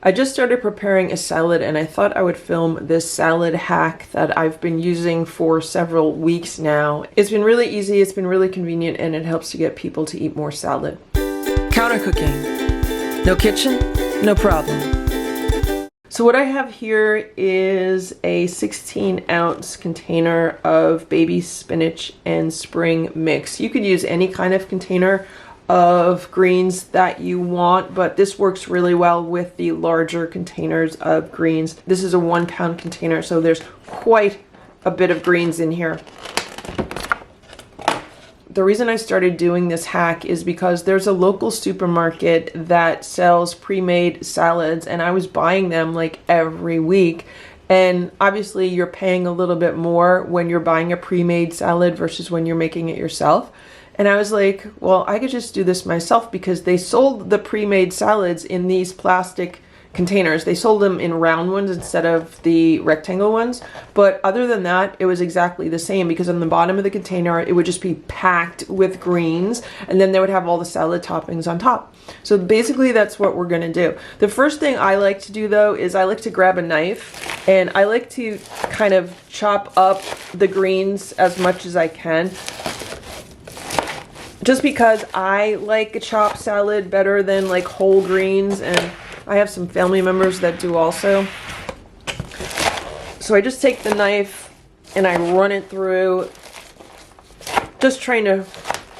I just started preparing a salad and I thought I would film this salad hack that I've been using for several weeks now. It's been really easy, it's been really convenient, and it helps to get people to eat more salad. Counter cooking. No kitchen, no problem. So what I have here is a 16-ounce container of baby spinach and spring mix. You could use any kind of container of greens that you want, but this works really well with the larger containers of greens. This is a 1-pound container, so there's quite a bit of greens in here. The reason I started doing this hack is because there's a local supermarket that sells pre-made salads, and I was buying them like every week. And obviously you're paying a little bit more when you're buying a pre-made salad versus when you're making it yourself. And I was like, well, I could just do this myself, because they sold the pre-made salads in these plastic containers. They sold them in round ones instead of the rectangle ones. But other than that, it was exactly the same, because on the bottom of the container, it would just be packed with greens, and then they would have all the salad toppings on top. So basically that's what we're gonna do. The first thing I like to do though is I like to grab a knife, and I like to kind of chop up the greens as much as I can. Just because I like a chopped salad better than like whole greens, and I have some family members that do also. So I just take the knife and I run it through, just trying to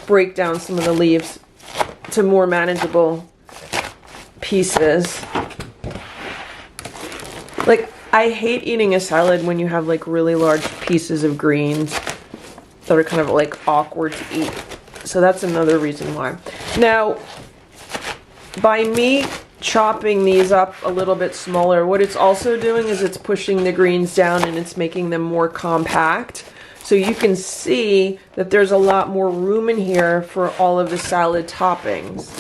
break down some of the leaves to more manageable pieces. Like, I hate eating a salad when you have like really large pieces of greens that are kind of like awkward to eat. So that's another reason why. Now, by me chopping these up a little bit smaller, what it's also doing is it's pushing the greens down and it's making them more compact. So you can see that there's a lot more room in here for all of the salad toppings.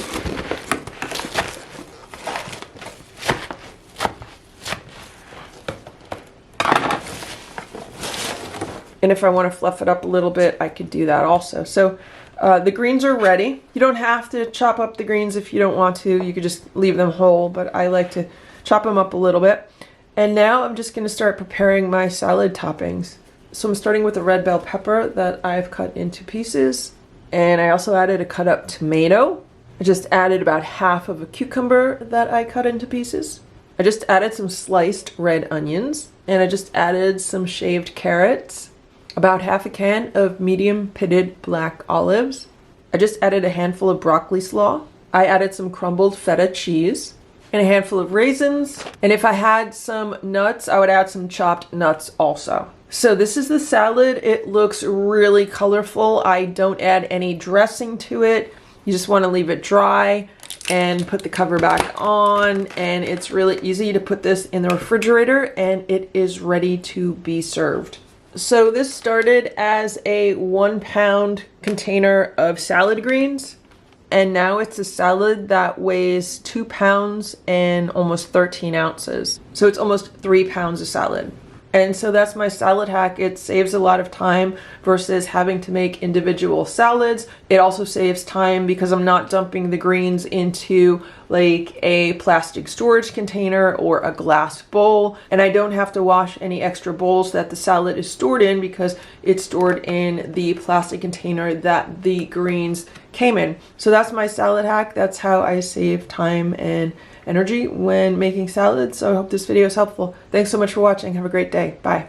And if I want to fluff it up a little bit, I could do that also. So the greens are ready. You don't have to chop up the greens if you don't want to. You could just leave them whole, but I like to chop them up a little bit. And now I'm just going to start preparing my salad toppings. So I'm starting with a red bell pepper that I've cut into pieces. And I also added a cut up tomato. I just added about half of a cucumber that I cut into pieces. I just added some sliced red onions. And I just added some shaved carrots. About half a can of medium pitted black olives. I just added a handful of broccoli slaw. I added some crumbled feta cheese and a handful of raisins. And if I had some nuts, I would add some chopped nuts also. So this is the salad. It looks really colorful. I don't add any dressing to it. You just want to leave it dry and put the cover back on. And it's really easy to put this in the refrigerator and it is ready to be served. So this started as a 1-pound container of salad greens, and now it's a salad that weighs 2 pounds and almost 13 ounces. So it's almost 3 pounds of salad. And so that's my salad hack. It saves a lot of time versus having to make individual salads. It also saves time because I'm not dumping the greens into like a plastic storage container or a glass bowl. And I don't have to wash any extra bowls that the salad is stored in because it's stored in the plastic container that the greens came in. So that's my salad hack. That's how I save time and energy when making salads. So I hope this video is helpful. Thanks so much for watching. Have a great day. Bye.